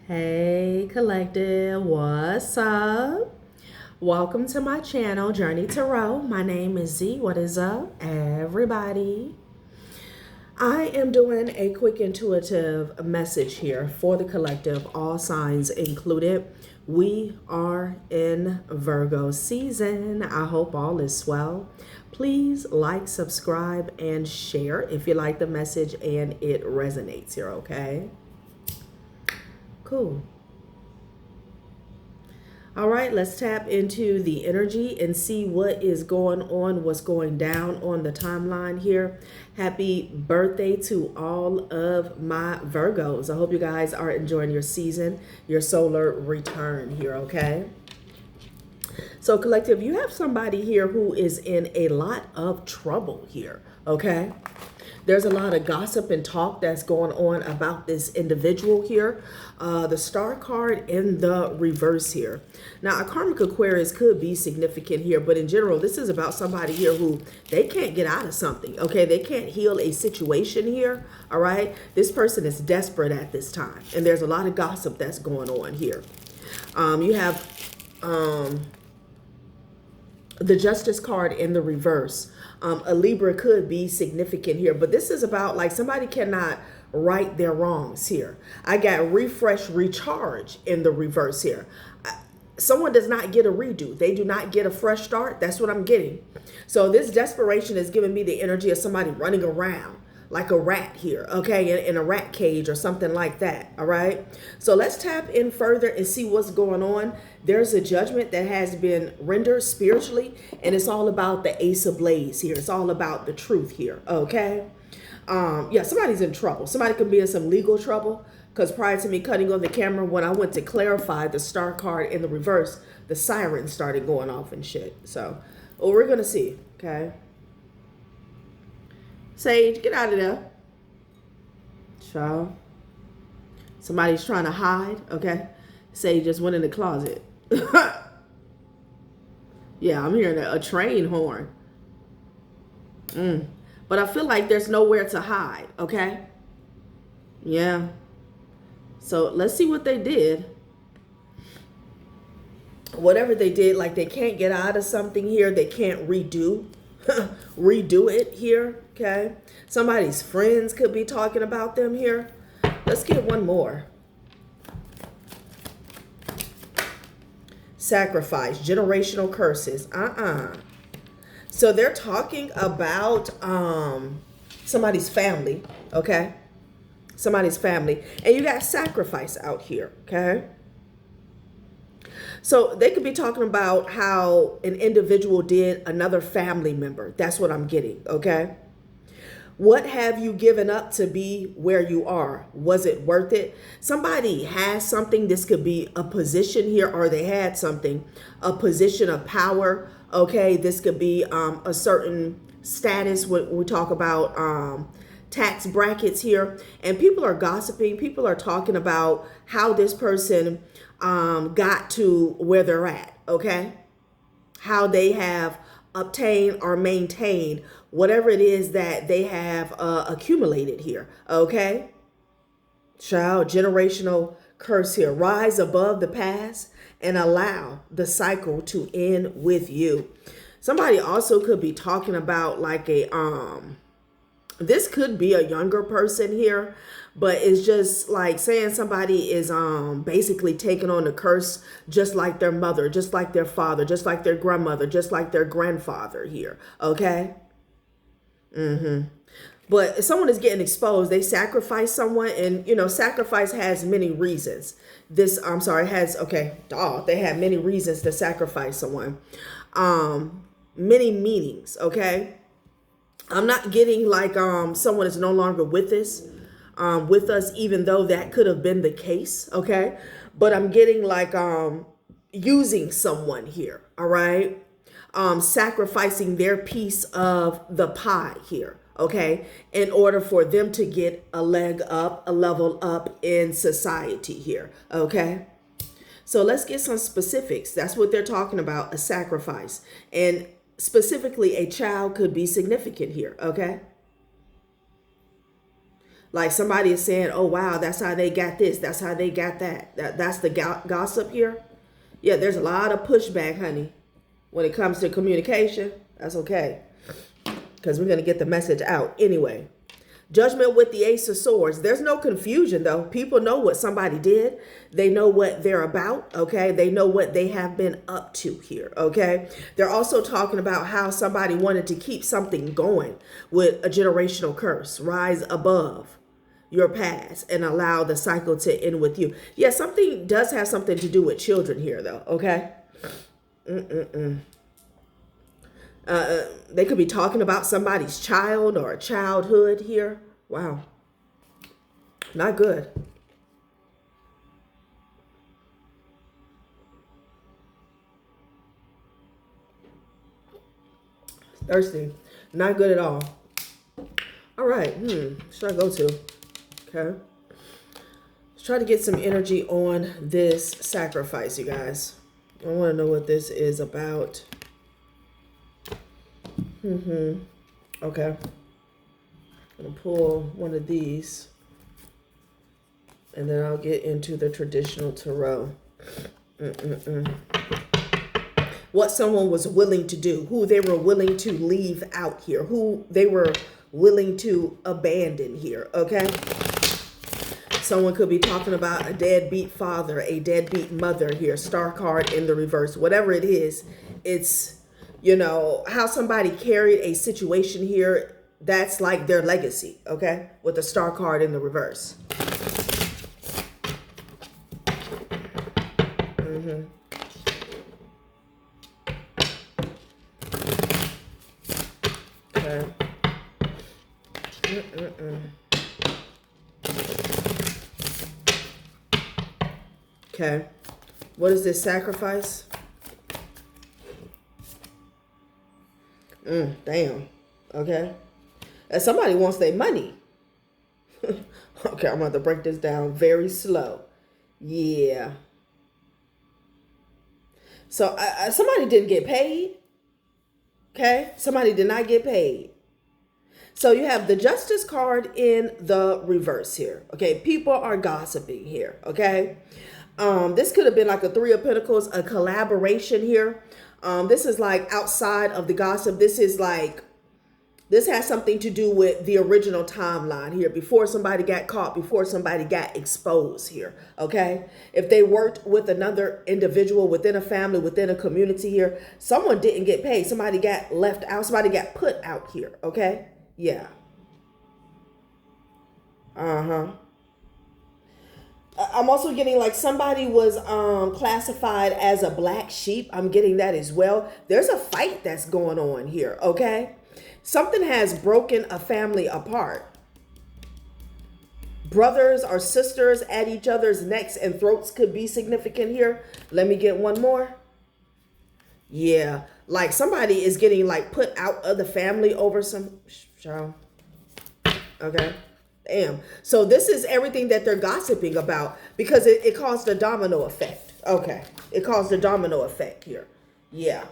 Hey collective, what's up? Welcome to my channel, Journey Tarot. My name is Z. What is up, everybody? I am doing a quick intuitive message here for the collective, all signs included. We are in Virgo season. I hope all is well. Please like, subscribe, and share if you like the message and it resonates here, okay? Cool. All right, let's tap into the energy and see what is going on, what's going down on the timeline here. Happy birthday to all of my Virgos. I hope you guys are enjoying your season, your solar return here, okay? So collective, you have somebody here who is in a lot of trouble here, okay? There's a lot of gossip and talk that's going on about this individual here. The star card in the reverse here. Now, a karmic Aquarius could be significant here, but in general, this is about somebody here who they can't get out of something, okay? They can't heal a situation here, all right? This person is desperate at this time, and there's a lot of gossip that's going on here. You have the Justice card in the reverse. A Libra could be significant here, but this is about like somebody cannot right their wrongs here. I got refresh, recharge in the reverse here. Someone does not get a redo. They do not get a fresh start. That's what I'm getting. So this desperation is giving me the energy of somebody running around like a rat here, okay, in a rat cage or something like that, all right? So let's tap in further and see what's going on. There's a judgment that has been rendered spiritually, and it's all about the Ace of Blades here. It's all about the truth here, okay? Yeah, somebody's in trouble. Somebody could be in some legal trouble, because prior to me cutting on the camera, when I went to clarify the star card in the reverse, the siren started going off and shit. So, well, we're going to see, okay? Sage, get out of there. Child. Somebody's trying to hide, okay? Sage just went in the closet. Yeah, I'm hearing a train horn. But I feel like there's nowhere to hide, okay? Yeah. So let's see what they did. Whatever they did, like they can't get out of something here. They can't redo it here, okay? Somebody's friends could be talking about them here. Let's get one more. Sacrifice, generational curses. So they're talking about somebody's family, okay? Somebody's family. And you got sacrifice out here, okay? So they could be talking about how an individual did another family member. That's what I'm getting, okay? What have you given up to be where you are? Was it worth it? Somebody has something. This could be a position here, or they had something, a position of power, okay? This could be a certain status when we talk about tax brackets here. And people are gossiping. People are talking about how this person got to where they're at, okay? How they have obtained or maintained whatever it is that they have accumulated here, okay? Child, generational curse here. Rise above the past and allow the cycle to end with you. Somebody also could be talking about like a this could be a younger person here, but it's just like saying somebody is basically taking on the curse just like their mother, just like their father, just like their grandmother, just like their grandfather here, okay? But if someone is getting exposed, they sacrifice someone, and you know, sacrifice has many reasons. They had many reasons to sacrifice someone. Many meanings, okay? I'm not getting like someone is no longer with us, even though that could have been the case, okay? But I'm getting like using someone here, all right? Sacrificing their piece of the pie here, okay? In order for them to get a leg up, a level up in society here, okay? So let's get some specifics. That's what they're talking about, a sacrifice. And specifically, a child could be significant here, okay? Like somebody is saying, oh, wow, that's how they got this. That's how they got that. That's the gossip here. Yeah, there's a lot of pushback, honey, when it comes to communication. That's okay, because we're going to get the message out anyway. Judgment with the Ace of Swords. There's no confusion, though. People know what somebody did. They know what they're about, okay? They know what they have been up to here, okay? They're also talking about how somebody wanted to keep something going with a generational curse. Rise above your past and allow the cycle to end with you. Yeah, something does have something to do with children here, though, okay? They could be talking about somebody's child or a childhood here. Wow. Not good. Thirsty. Not good at all. All right. Should I go to? Okay. Let's try to get some energy on this sacrifice, you guys. I want to know what this is about. Okay. I'm going to pull one of these. And then I'll get into the traditional tarot. What someone was willing to do. Who they were willing to leave out here. Who they were willing to abandon here. Okay? Someone could be talking about a deadbeat father, a deadbeat mother here. Star card in the reverse. Whatever it is, it's, you know, how somebody carried a situation here. That's like their legacy, okay? With the star card in the reverse. Okay. Okay. What is this sacrifice? Damn. Okay. And somebody wants their money. Okay, I'm going to break this down very slow. Yeah. So somebody didn't get paid. Okay. Somebody did not get paid. So you have the Justice card in the reverse here. Okay. People are gossiping here. Okay. This could have been like a Three of Pentacles, a collaboration here. This is like outside of the gossip. This is like, this has something to do with the original timeline here, before somebody got caught, before somebody got exposed here, okay? If they worked with another individual within a family, within a community here, someone didn't get paid. Somebody got left out. Somebody got put out here, okay? Yeah. I'm also getting like somebody was classified as a black sheep. I'm getting that as well. There's a fight that's going on here, okay? Something has broken a family apart. Brothers or sisters at each other's necks and throats could be significant here. Let me get one more. Yeah, like somebody is getting like put out of the family over some show. Okay. Damn. So this is everything that they're gossiping about because it caused a domino effect. Okay. It caused a domino effect here. Yeah.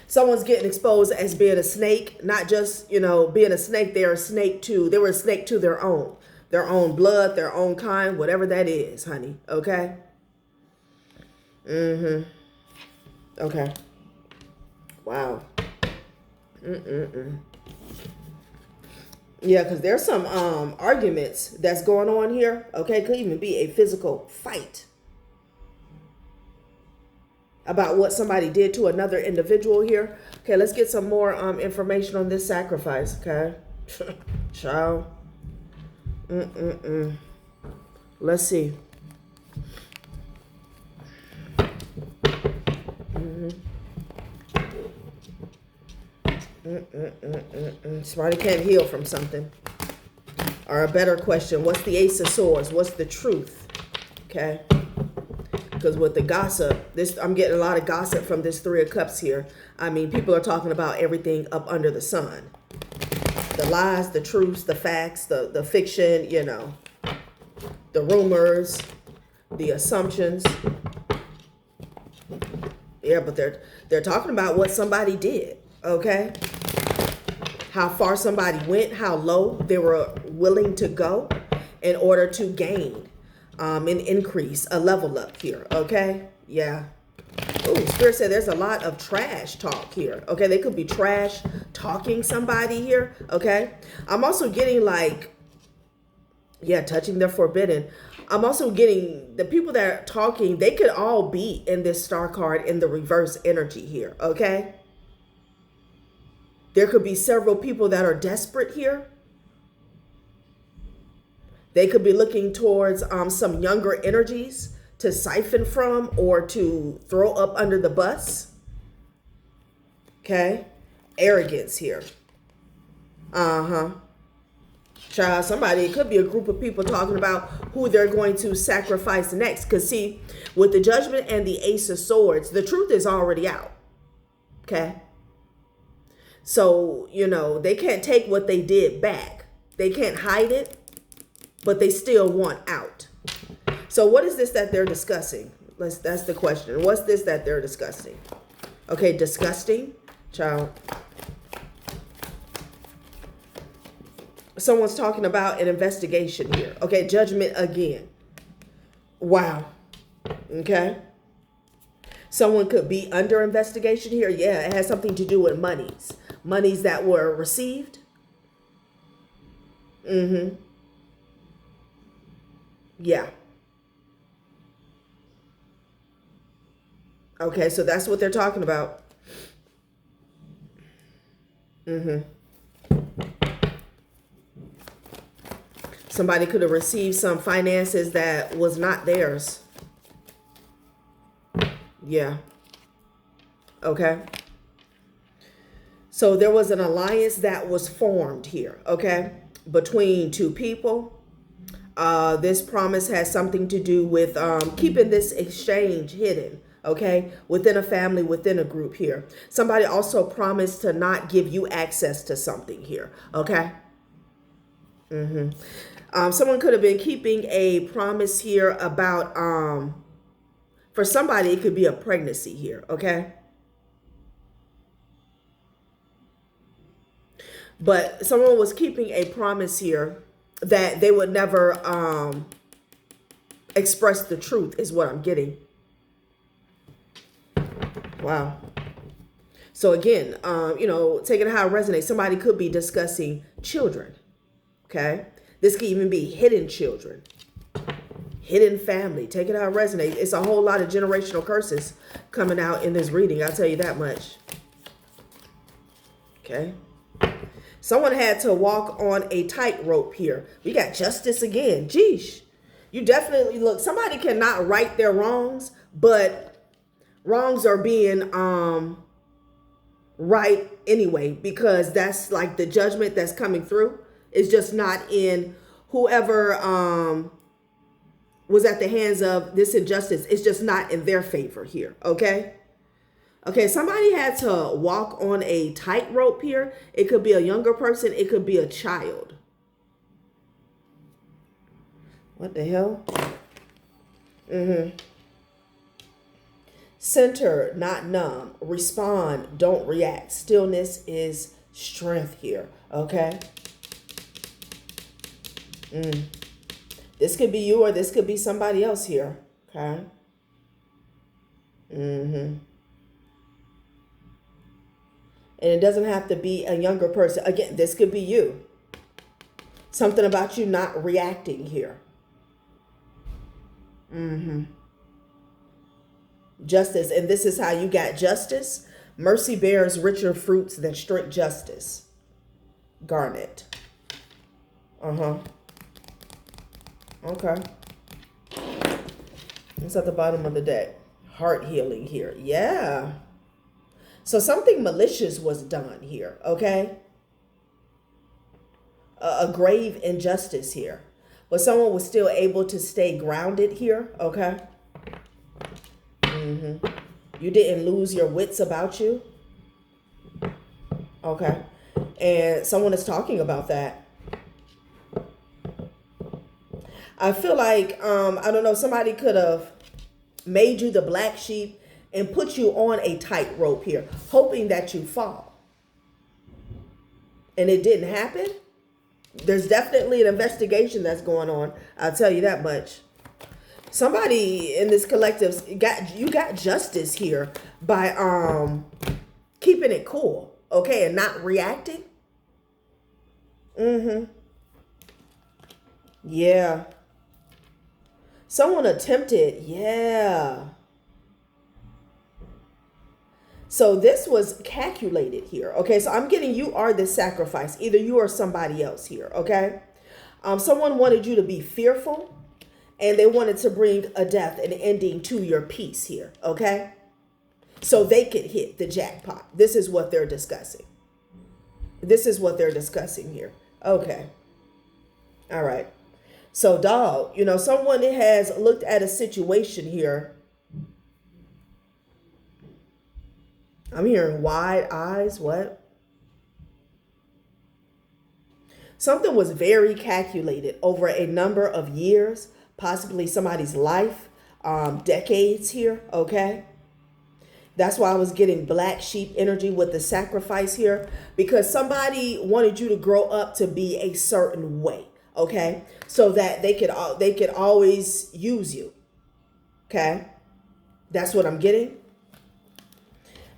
Someone's getting exposed as being a snake, not just, you know, being a snake. They're a snake too. They were a snake to their own blood, their own kind, whatever that is, honey. Okay. Okay. Wow. Yeah, because there's some arguments that's going on here. Okay, could even be a physical fight about what somebody did to another individual here. Okay, let's get some more information on this sacrifice. Okay, child. Let's see. Somebody can't heal from something. Or a better question, what's the Ace of Swords? What's the truth? Okay. Because with the gossip, I'm getting a lot of gossip from this Three of Cups here. I mean, people are talking about everything up under the sun. The lies, the truths, the facts, the fiction, you know, the rumors, the assumptions. Yeah, but they're talking about what somebody did, okay? how far somebody went, how low they were willing to go in order to gain an increase, a level up here. Okay. Yeah. Oh, Spirit said there's a lot of trash talk here. Okay. They could be trash talking somebody here. Okay. I'm also getting like, yeah, touching the forbidden. I'm also getting the people that are talking, they could all be in this star card in the reverse energy here. Okay. There could be several people that are desperate here. They could be looking towards some younger energies to siphon from or to throw up under the bus. Okay. Arrogance here. Child, somebody, it could be a group of people talking about who they're going to sacrifice next. Because see, with the Judgment and the Ace of Swords, the truth is already out. Okay. So, you know, they can't take what they did back. They can't hide it, but they still want out. So what is this that they're discussing? That's the question. What's this that they're discussing? Okay, disgusting. Child. Someone's talking about an investigation here. Okay, Judgment again. Wow. Okay. Someone could be under investigation here. Yeah, it has something to do with monies. Monies that were received. Yeah. Okay, so that's what they're talking about. Somebody could have received some finances that was not theirs. Yeah. Okay. So there was an alliance that was formed here, okay, between two people. This promise has something to do with keeping this exchange hidden, okay, within a family, within a group here. Somebody also promised to not give you access to something here, okay? Someone could have been keeping a promise here about, for somebody, it could be a pregnancy here, okay? But someone was keeping a promise here that they would never express the truth is what I'm getting. Wow. So again, you know, take it how it resonates. Somebody could be discussing children. Okay. This could even be hidden children, hidden family. Take it how it resonates. It's a whole lot of generational curses coming out in this reading. I'll tell you that much. Okay. Someone had to walk on a tightrope here. We got justice again. Geesh. You definitely look. Somebody cannot right their wrongs, but wrongs are being right anyway, because that's like the judgment that's coming through. It's just not in whoever was at the hands of this injustice. It's just not in their favor here. Okay. Okay, somebody had to walk on a tightrope here. It could be a younger person. It could be a child. What the hell? Center, not numb. Respond, don't react. Stillness is strength here. Okay? This could be you or this could be somebody else here. Okay? And it doesn't have to be a younger person. Again, this could be you. Something about you not reacting here. Justice. And this is how you got justice. Mercy bears richer fruits than strict justice. Garnet. Okay. It's at the bottom of the deck. Heart healing here. Yeah. So something malicious was done here, okay? A grave injustice here. But someone was still able to stay grounded here, okay? You didn't lose your wits about you. Okay. And someone is talking about that. I feel like, I don't know, somebody could have made you the black sheep and put you on a tightrope here, hoping that you fall. and it didn't happen, there's definitely an investigation that's going on. I'll tell you that much. Somebody in this collective got justice here by keeping it cool, okay, and not reacting. Yeah. Someone attempted, yeah. So this was calculated here. Okay, so I'm getting you are the sacrifice. Either you or somebody else here. Okay, someone wanted you to be fearful, and they wanted to bring a death, an ending to your peace here. Okay, so they could hit the jackpot. This is what they're discussing. This is what they're discussing here. Okay, all right. So, dog, someone has looked at a situation here. I'm hearing wide eyes. What? Something was very calculated over a number of years, possibly somebody's life, decades here. Okay. That's why I was getting black sheep energy with the sacrifice here, because somebody wanted you to grow up to be a certain way. Okay. So that they could always use you. Okay. That's what I'm getting.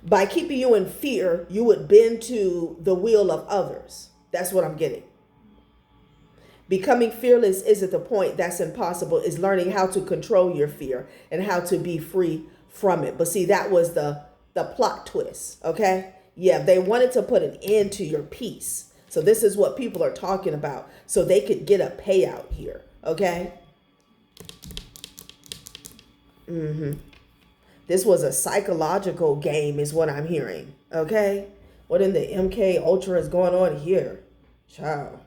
By keeping you in fear, you would bend to the will of others. That's what I'm getting. Becoming fearless isn't the point. That's impossible. Is learning how to control your fear and how to be free from it. But see, that was the plot twist. Okay. Yeah. They wanted to put an end to your peace. So this is what people are talking about. So they could get a payout here. Okay. This was a psychological game is what I'm hearing. Okay. What in the MK Ultra is going on here? Child.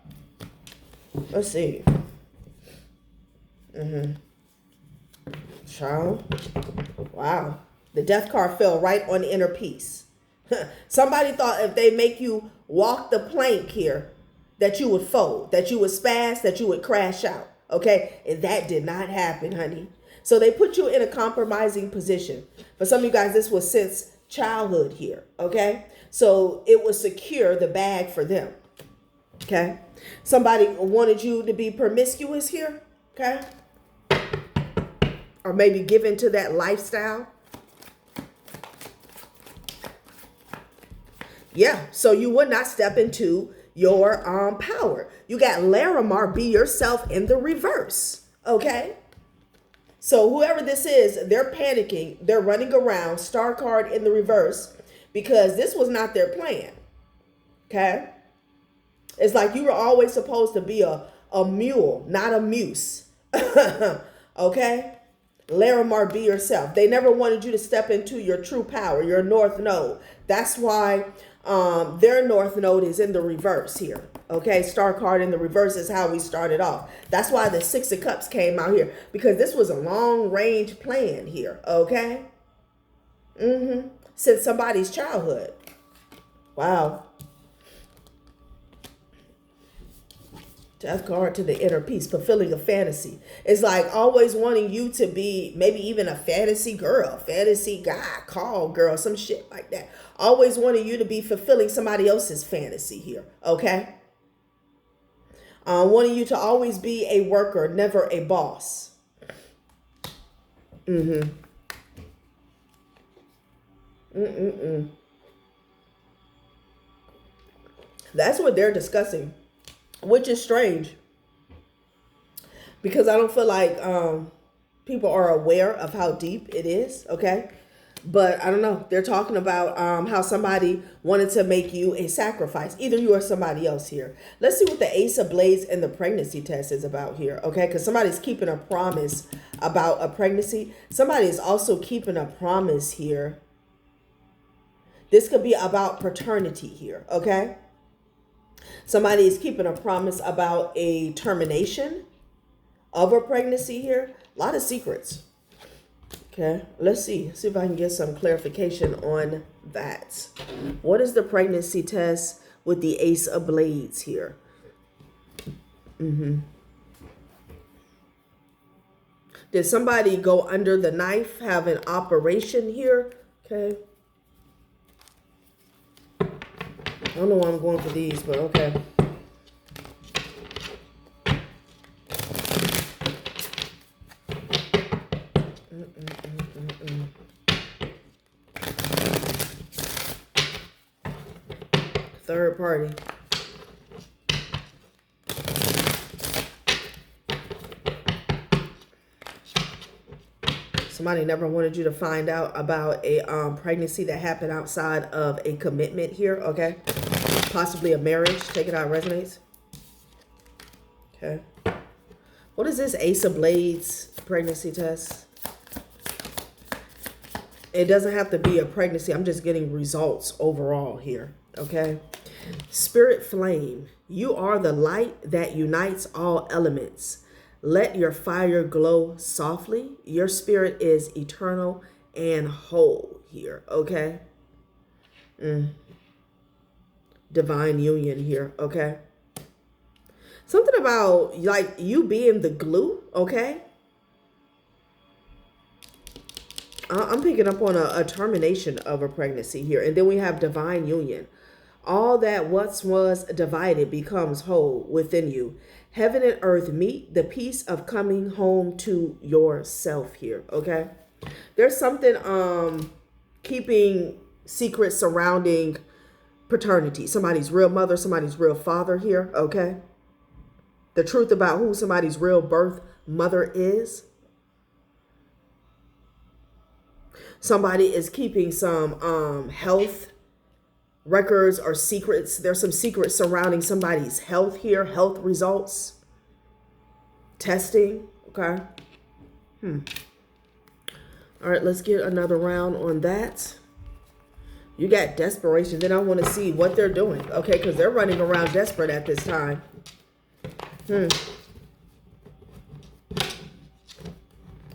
Let's see. Child. Wow. The death card fell right on inner peace. Somebody thought if they make you walk the plank here, that you would fold, that you would spaz, that you would crash out. Okay. And that did not happen, honey. So they put you in a compromising position. For some of you guys, this was since childhood here. Okay. So it was secure the bag for them. Okay. Somebody wanted you to be promiscuous here. Okay. Or maybe give into that lifestyle. Yeah. So you would not step into your power. You got Larimar, be yourself in the reverse. Okay. So whoever this is, they're panicking. They're running around, star card in the reverse, because this was not their plan. Okay. It's like you were always supposed to be a mule, not a muse. Okay. Larimar, be yourself. They never wanted you to step into your true power, your north node. That's why their north node is in the reverse here. Okay, star card in the reverse is how we started off. That's why the 6 of Cups came out here, because this was a long range plan here. Okay. Since somebody's childhood. Wow. Death card to the inner peace, fulfilling a fantasy. It's like always wanting you to be maybe even a fantasy girl, fantasy guy, call girl, some shit like that. Always wanting you to be fulfilling somebody else's fantasy here. Okay. Wanting you to always be a worker, never a boss. That's what they're discussing, which is strange, because I don't feel like people are aware of how deep it is. Okay. But I don't know. They're talking about how somebody wanted to make you a sacrifice. Either you or somebody else here. Let's see what the Ace of Blades and the pregnancy test is about here. Okay. Because somebody's keeping a promise about a pregnancy. Somebody is also keeping a promise here. This could be about paternity here. Okay. Somebody is keeping a promise about a termination of a pregnancy here. A lot of secrets. Okay, let's see if I can get some clarification on that. What is the pregnancy test with the Ace of Blades here? Did somebody go under the knife, have an operation here? Okay. don't know why I'm going for these, but okay. Third party. Somebody never wanted you to find out about a pregnancy that happened outside of a commitment here, okay? Possibly a marriage. Take it out, resonates. Okay. What is this Ace of Blades pregnancy test? It doesn't have to be a pregnancy. I'm just getting results overall here, okay? Spirit flame. You are the light that unites all elements. Let your fire glow softly. Your spirit is eternal and whole here, okay? Divine union here, okay? Something about like you being the glue, okay? I'm picking up on a termination of a pregnancy here. And then we have divine union. All that once was divided becomes whole within you. Heaven and earth meet, the peace of coming home to yourself here, okay? There's something keeping secrets surrounding paternity. Somebody's real mother, somebody's real father here, okay? The truth about who somebody's real birth mother is. Somebody is keeping some health records or secrets. There's some secrets surrounding somebody's health here, health results, testing, okay? All right, let's get another round on that. You got desperation. Then I want to see what they're doing, okay? Because they're running around desperate at this time.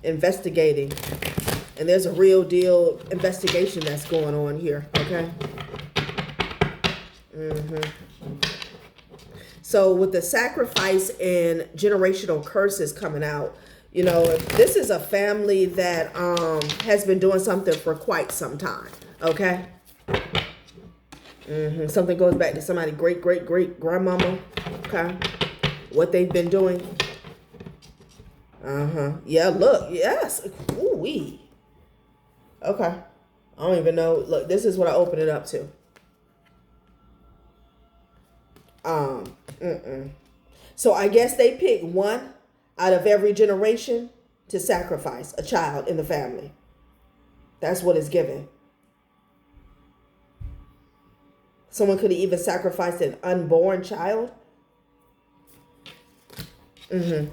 Investigating. And there's a real deal investigation that's going on here, okay? So with the sacrifice and generational curses coming out, you know, this is a family that has been doing something for quite some time, okay? Something goes back to somebody great grandmama, okay? What they've been doing. Yeah, look, yes. Ooh-wee. Okay. I don't even know. Look, this is what I open it up to. So I guess they pick one out of every generation to sacrifice a child in the family. That's what it's given. Someone could have even sacrificed an unborn child. And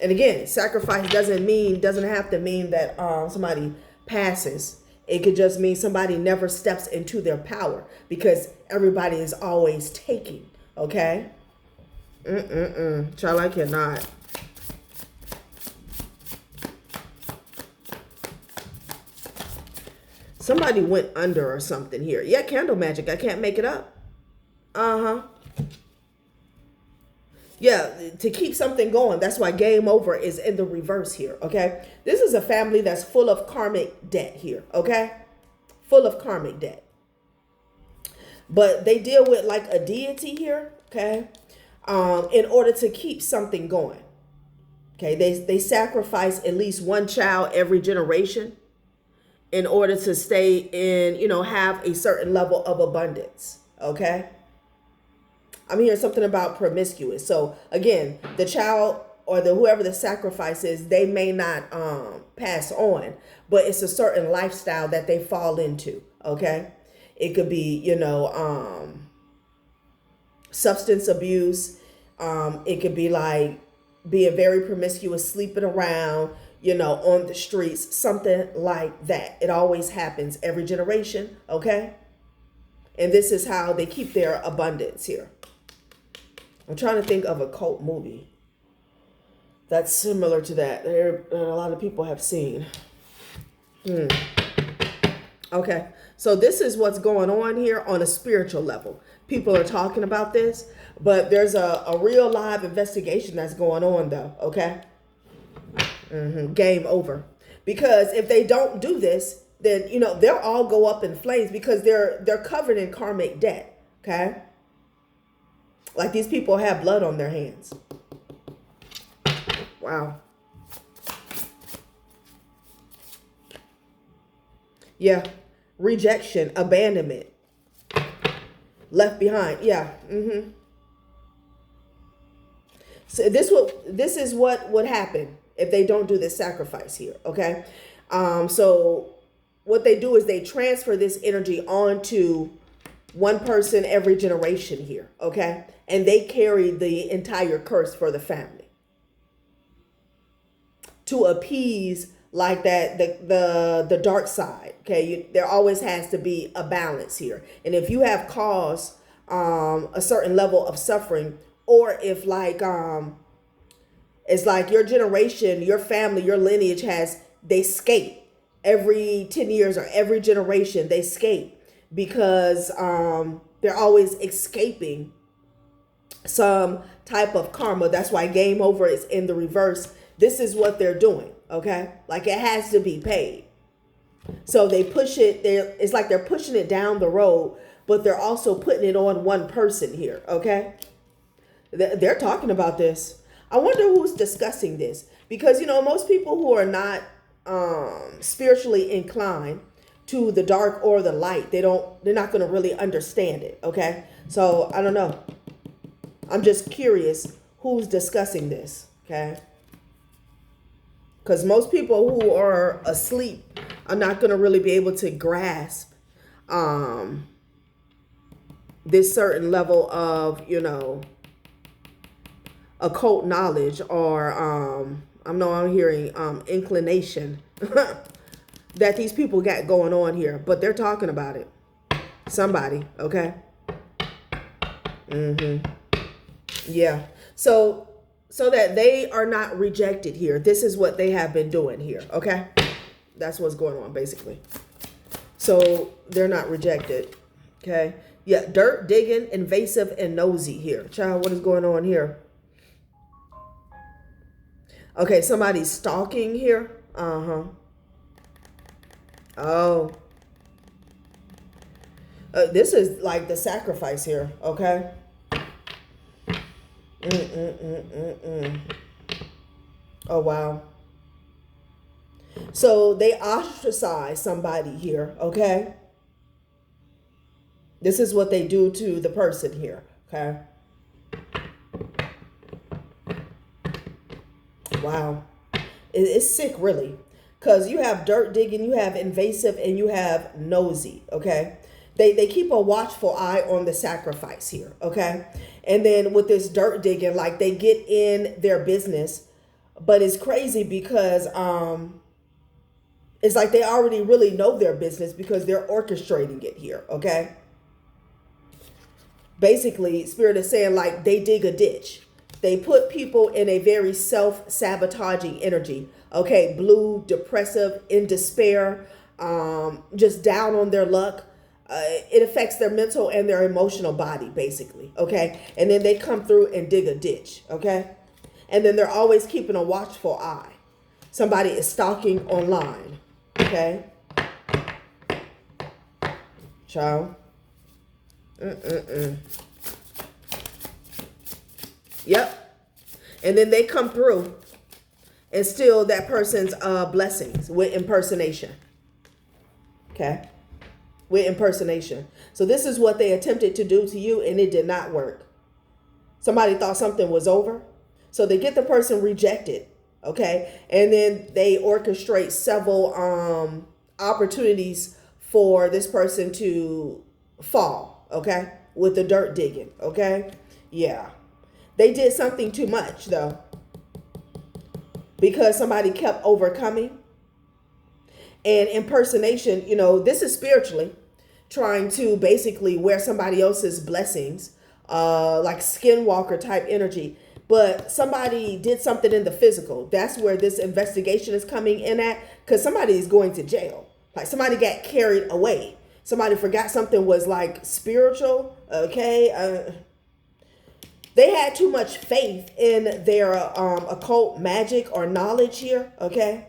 again, sacrifice doesn't have to mean that somebody passes. It could just mean somebody never steps into their power because everybody is always taking, okay? Child, I cannot. Somebody went under or something here. Yeah, candle magic. I can't make it up. Yeah, to keep something going. That's why game over is in the reverse here, okay? This is a family that's full of karmic debt here, okay? Full of karmic debt. But they deal with like a deity here, okay? In order to keep something going. Okay, they sacrifice at least one child every generation in order to stay in, you know, have a certain level of abundance, okay? I'm hearing something about promiscuous. So again, the child or whoever the sacrifice is, they may not pass on, but it's a certain lifestyle that they fall into, okay? It could be, you know, substance abuse. It could be like being very promiscuous, sleeping around, you know, on the streets, something like that. It always happens every generation, okay? And this is how they keep their abundance here. I'm trying to think of a cult movie that's similar to that. There a lot of people have seen. Okay, so this is what's going on here on a spiritual level. People are talking about this, but there's a real live investigation that's going on though, okay? Game over. Because if they don't do this, then, you know, they'll all go up in flames because they're covered in karmic debt. Okay? Like these people have blood on their hands. Wow. Yeah. Rejection, abandonment, left behind. Yeah. So this is what would happen if they don't do this sacrifice here. Okay. So what they do is they transfer this energy onto one person every generation here. Okay. And they carry the entire curse for the family to appease like that the dark side. Okay, there always has to be a balance here, and if you have caused a certain level of suffering, or if like it's like your generation, your family, your lineage they escape every 10 years or every generation, they escape because they're always escaping some type of karma. That's why game over is in the reverse. This is what they're doing. Okay, like it has to be paid. So they push it there. It's like they're pushing it down the road, but they're also putting it on one person here. Okay, they're talking about this. I wonder who's discussing this, because most people who are not spiritually inclined to the dark or the light, they're not going to really understand it. Okay, so I don't know. I'm just curious who's discussing this. Okay. Because most people who are asleep are not going to really be able to grasp this certain level of, occult knowledge, or I'm hearing inclination that these people got going on here. But they're talking about it. Somebody, okay? Yeah. So that they are not rejected here. This is what they have been doing here. Okay. That's what's going on basically. So they're not rejected. Okay. Yeah. Dirt digging, invasive, and nosy here. Child, what is going on here? Okay. Somebody's stalking here. Oh. This is like the sacrifice here. Okay. Oh, wow. So they ostracize somebody here, okay? This is what they do to the person here, okay? Wow. It's sick, really. Because you have dirt digging, you have invasive, and you have nosy, okay? They keep a watchful eye on the sacrifice here, okay? And then with this dirt digging, like they get in their business, but it's crazy because it's like they already really know their business because they're orchestrating it here, okay? Basically, Spirit is saying like they dig a ditch. They put people in a very self-sabotaging energy, okay? Blue, depressive, in despair, just down on their luck. It affects their mental and their emotional body, basically, okay? And then they come through and dig a ditch, okay? And then they're always keeping a watchful eye. Somebody is stalking online, okay? Child. Yep. And then they come through and steal that person's blessings with impersonation, okay? With impersonation. So this is what they attempted to do to you, and it did not work. Somebody thought something was over, so they get the person rejected, okay? And then they orchestrate several opportunities for this person to fall, okay? With the dirt digging, okay? Yeah. They did something too much, though, because somebody kept overcoming. And impersonation, this is spiritually trying to basically wear somebody else's blessings, like skinwalker type energy. But somebody did something in the physical. That's where this investigation is coming in at, because somebody is going to jail. Like somebody got carried away. Somebody forgot something was like spiritual, okay? They had too much faith in their occult magic or knowledge here, okay?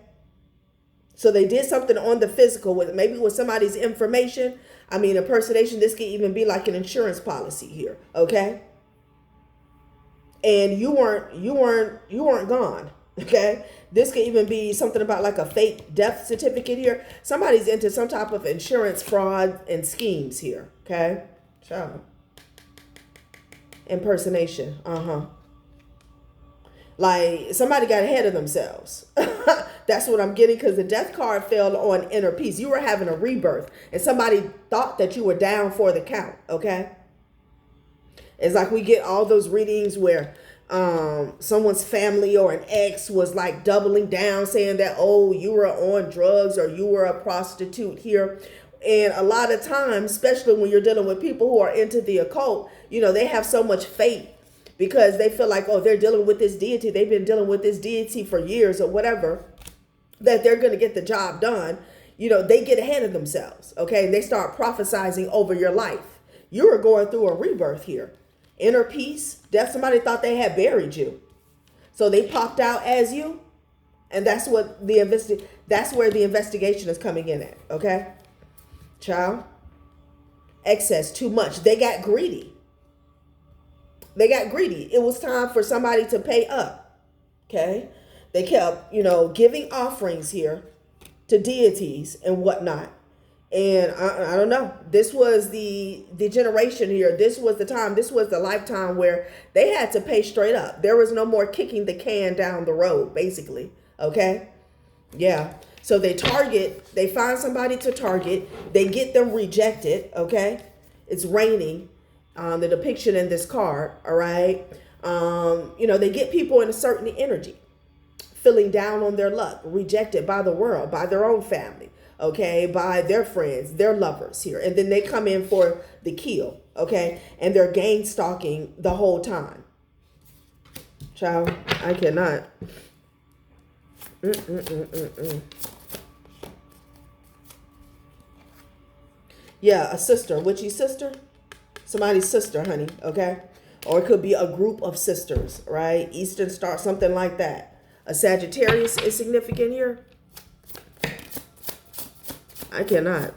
So they did something on the physical with somebody's information. I mean, impersonation, this could even be like an insurance policy here, okay? And you weren't gone, okay? This could even be something about like a fake death certificate here. Somebody's into some type of insurance fraud and schemes here, okay? Child. Impersonation, Like somebody got ahead of themselves. That's what I'm getting, because the death card fell on inner peace. You were having a rebirth and somebody thought that you were down for the count, okay? It's like we get all those readings where someone's family or an ex was like doubling down, saying that, oh, you were on drugs or you were a prostitute here. And a lot of times, especially when you're dealing with people who are into the occult, you know, they have so much faith because they feel like, oh, they're dealing with this deity. They've been dealing with this deity for years or whatever, that they're going to get the job done. You know, they get ahead of themselves, okay? And they start prophesizing over your life. You are going through a rebirth here. Inner peace, death. Somebody thought they had buried you, so they popped out as you, and that's what that's where the investigation is coming in at, okay? Child. Excess, too much. They got greedy. It was time for somebody to pay up, okay? They kept, you know, giving offerings here to deities and whatnot. And I don't know. This was the generation here. This was the time. This was the lifetime where they had to pay straight up. There was no more kicking the can down the road, basically. Okay? Yeah. So they find somebody to target. They get them rejected. Okay? It's raining. The depiction in this card. All right? You know, they get people in a certain energy, feeling down on their luck, rejected by the world, by their own family, okay, by their friends, their lovers here. And then they come in for the kill, okay, and they're gang stalking the whole time. Child, I cannot. Yeah, a sister, witchy sister, somebody's sister, honey, okay, or it could be a group of sisters, right? Eastern Star, something like that. A Sagittarius is significant here. I cannot.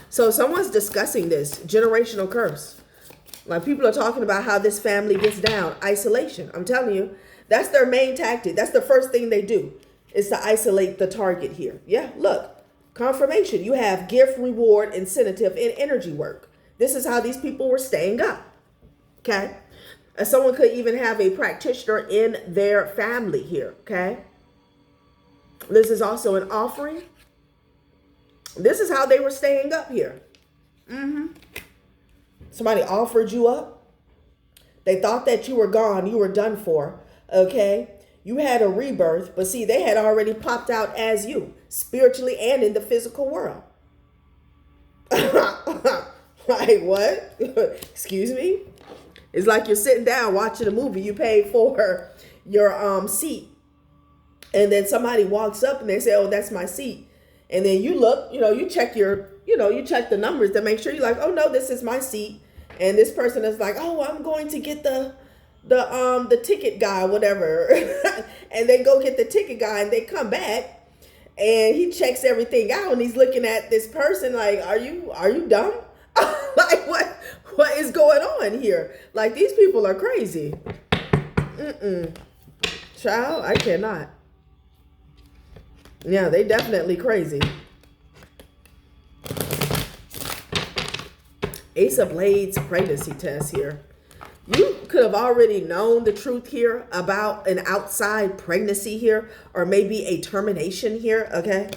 So someone's discussing this generational curse. Like people are talking about how this family gets down. Isolation. I'm telling you, that's their main tactic. That's the first thing they do, is to isolate the target here. Yeah, look. Confirmation. You have gift, reward, incentive, and energy work. This is how these people were staying up. Okay. Someone could even have a practitioner in their family here, okay? This is also an offering. This is how they were staying up here. Somebody offered you up. They thought that you were gone, you were done for, okay? You had a rebirth, but see, they had already popped out as you, spiritually and in the physical world. Like what? Excuse me? It's like you're sitting down watching a movie. You paid for your seat. And then somebody walks up and they say, oh, that's my seat. And then you look, you check you check the numbers to make sure you're like, oh no, this is my seat. And this person is like, oh, I'm going to get the ticket guy, whatever. And they go get the ticket guy and they come back and he checks everything out and he's looking at this person like, are you dumb? Like what is going on here? Like these people are crazy. Child, I cannot. Yeah, they definitely crazy. Ace of Blades pregnancy test here. You could have already known the truth here about an outside pregnancy here, or maybe a termination here, okay?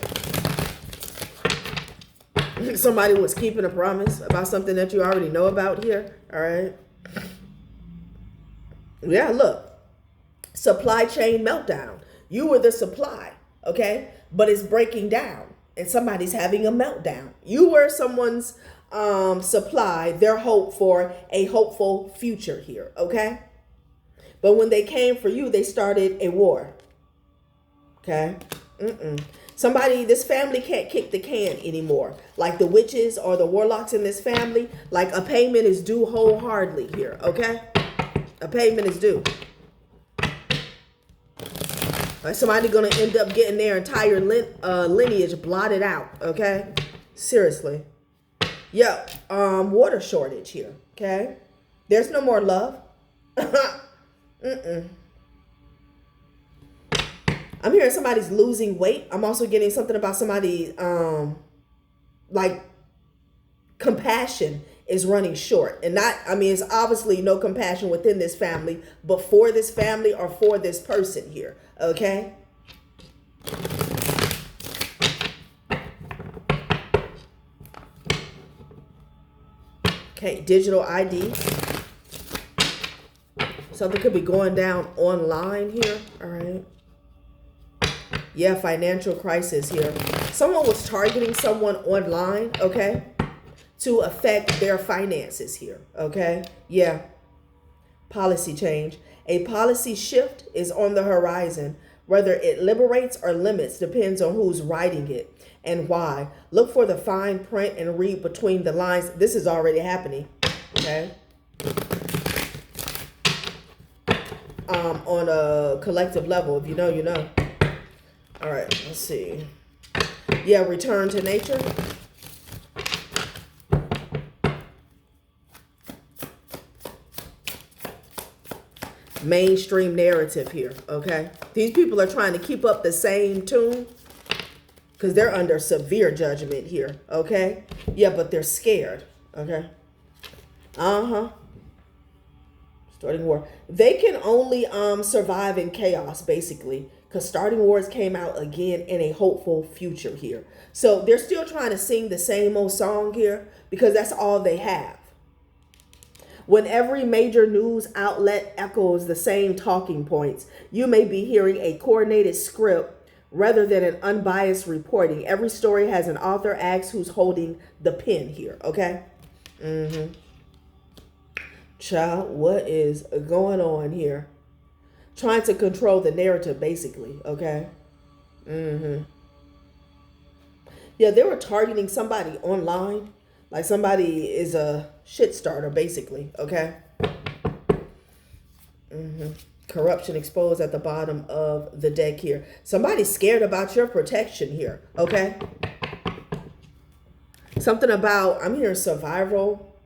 Somebody was keeping a promise about something that you already know about here, all right? Yeah, look. Supply chain meltdown. You were the supply, okay? But it's breaking down and somebody's having a meltdown. You were someone's supply, their hope for a hopeful future here, okay? But when they came for you, they started a war, okay? This family can't kick the can anymore. Like the witches or the warlocks in this family, like a payment is due wholeheartedly here, okay? A payment is due. Like somebody gonna end up getting their entire lineage blotted out, okay? Seriously. Yeah, water shortage here, okay? There's no more love. Mm-mm. I'm hearing somebody's losing weight. I'm also getting something about somebody, like compassion is running short. And not, I mean, it's obviously no compassion within this family, but for this family or for this person here, okay? Okay, digital ID. Something could be going down online here, all right? Yeah, financial crisis here. Someone was targeting someone online, okay, to affect their finances here, okay? Yeah, policy change. A policy shift is on the horizon. Whether it liberates or limits depends on who's writing it and why. Look for the fine print and read between the lines. This is already happening, okay? On a collective level, if you know, you know. All right, let's see. Yeah, return to nature. Mainstream narrative here, okay? These people are trying to keep up the same tune because they're under severe judgment here, okay? Yeah, but they're scared, okay? Starting war. They can only survive in chaos, basically, because starting wars came out again in a hopeful future here. So they're still trying to sing the same old song here because that's all they have. When every major news outlet echoes the same talking points, you may be hearing a coordinated script rather than an unbiased reporting. Every story has an author. Asks who's holding the pen here, okay? Child, what is going on here? Trying to control the narrative, basically, okay? Yeah, they were targeting somebody online. Like somebody is a shit starter, basically, okay? Corruption exposed at the bottom of the deck here. Somebody's scared about your protection here, okay? Something about, I'm hearing survival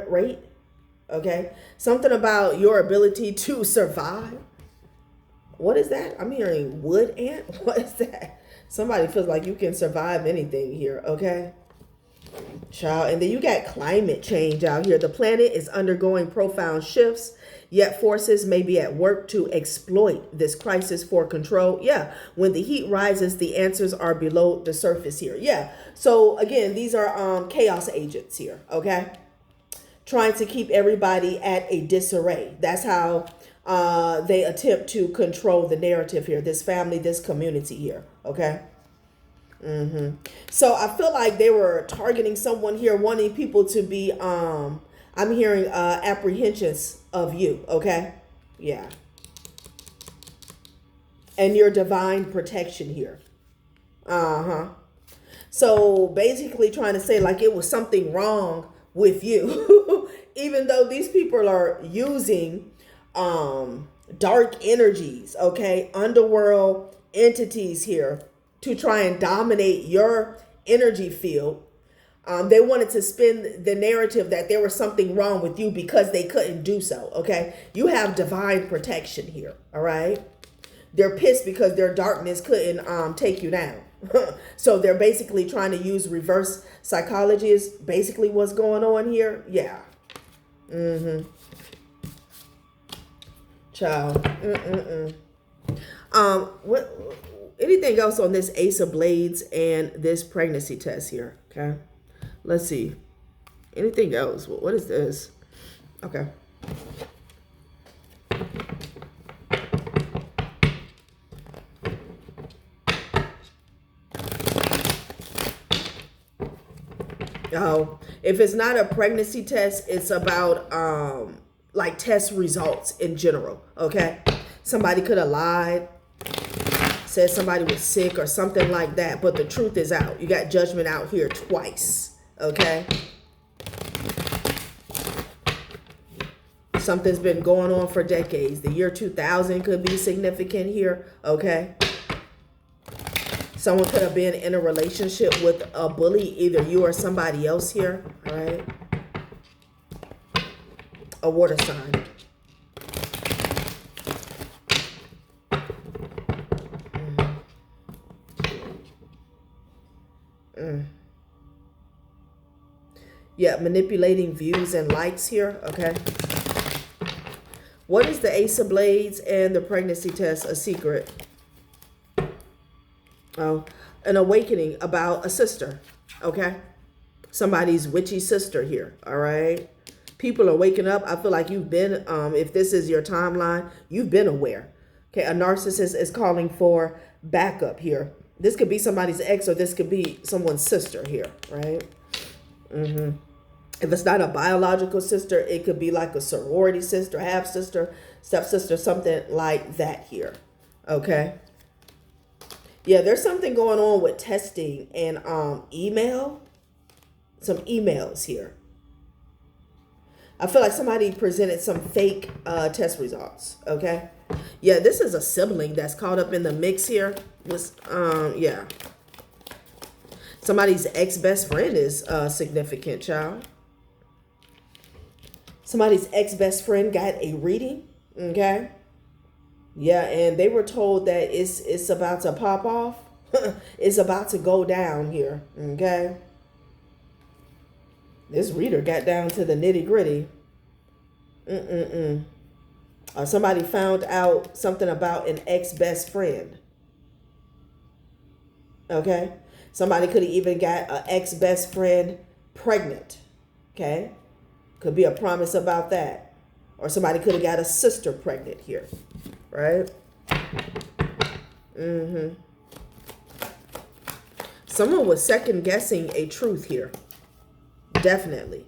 rate, okay? Something about your ability to survive. What is that? I'm hearing wood ant. What is that? Somebody feels like you can survive anything here, okay? Child, and then you got climate change out here. The planet is undergoing profound shifts, yet forces may be at work to exploit this crisis for control. Yeah, when the heat rises, the answers are below the surface here. Yeah, so again, these are chaos agents here, okay? Trying to keep everybody at a disarray. That's how they attempt to control the narrative here, this family, this community here, okay? So I feel like they were targeting someone here, wanting people to be, I'm hearing apprehensions of you, okay? Yeah. And your divine protection here. So basically trying to say like it was something wrong with you, even though these people are using dark energies, okay? Underworld entities here to try and dominate your energy field. They wanted to spin the narrative that there was something wrong with you because they couldn't do so, okay? You have divine protection here, all right? They're pissed because their darkness couldn't take you down. So they're basically trying to use reverse psychology is basically what's going on here. Yeah. Child. What? Anything else on this Ace of Blades and this pregnancy test here? Okay. Let's see. Anything else? What is this? Okay. Oh, if it's not a pregnancy test, it's about like test results in general. Okay. Somebody could have lied, said somebody was sick or something like that, but the truth is out. You got judgment out here twice, okay? Something's been going on for decades. The year 2000 could be significant here, okay? Someone could have been in a relationship with a bully, either you or somebody else here. All right. A water sign. Yeah, manipulating views and likes here. Okay. What is the Ace of Blades and the pregnancy test a secret? Oh, an awakening about a sister. Okay. Somebody's witchy sister here. All right. People are waking up. I feel like you've been, if this is your timeline, you've been aware. Okay. A narcissist is calling for backup here. This could be somebody's ex, or this could be someone's sister here. Right. If it's not a biological sister, it could be like a sorority sister, half sister, stepsister, something like that here. Okay. Yeah, there's something going on with testing and email. Some emails here. I feel like somebody presented some fake test results. Okay. Yeah, this is a sibling that's caught up in the mix here. Yeah. Somebody's ex-best friend is significant, child. Somebody's ex-best friend got a reading. Okay. Yeah, and they were told that it's about to pop off. It's about to go down here. Okay. This reader got down to the nitty-gritty. Somebody found out something about an ex-best friend. Okay. Somebody could have even got an ex-best friend pregnant. Okay. Could be a promise about that. Or somebody could have got a sister pregnant here. Right? Someone was second guessing a truth here. Definitely.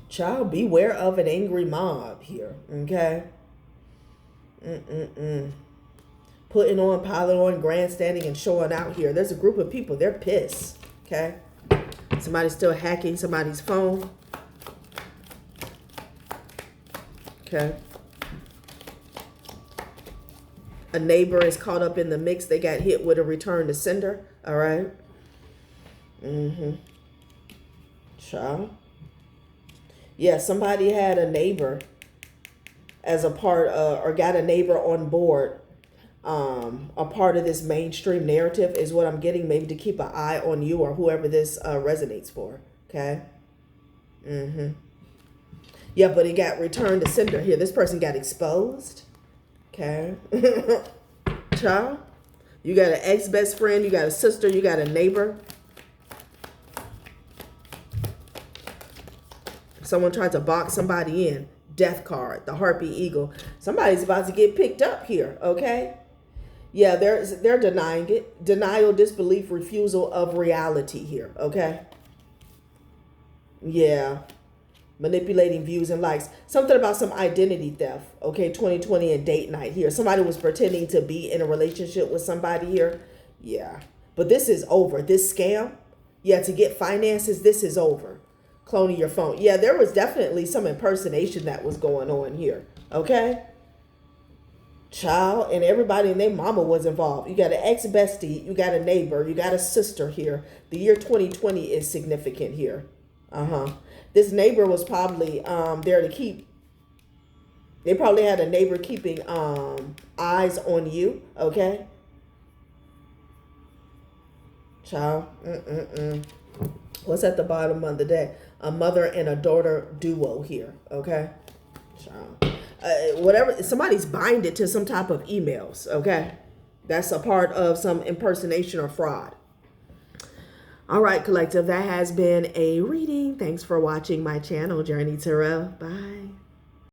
Child, beware of an angry mob here. Okay? Putting on, piling on, grandstanding, and showing out here. There's a group of people. They're pissed. Okay? Somebody's still hacking somebody's phone. Okay. A neighbor is caught up in the mix. They got hit with a return to sender. All right. Child. Yeah, somebody had a neighbor as a part or got a neighbor on board. A part of this mainstream narrative is what I'm getting, maybe to keep an eye on you or whoever this resonates for. Okay. Yeah, but it got returned to sender here. This person got exposed. Okay. Child, you got an ex-best friend, you got a sister, you got a neighbor. Someone tried to box somebody in. Death card, the harpy eagle. Somebody's about to get picked up here. Okay. Yeah, they're denying it. Denial, disbelief, refusal of reality here. Okay. Yeah. Manipulating views and likes. Something about some identity theft. Okay, 2020 and date night here. Somebody was pretending to be in a relationship with somebody here. Yeah. But this is over. This scam. Yeah, to get finances, this is over. Cloning your phone. Yeah, there was definitely some impersonation that was going on here. Okay. Child, and everybody and their mama was involved. You got an ex-bestie, you got a neighbor, you got a sister here. The year 2020 is significant here. This neighbor was probably there to keep. They probably had a neighbor keeping eyes on you. Okay. Child. What's at the bottom of the deck? A mother and a daughter duo here. Okay. Child. Whatever, somebody's binded to some type of emails. Okay. That's a part of some impersonation or fraud. All right, collective, that has been a reading. Thanks for watching my channel, Journey Tarot. Bye.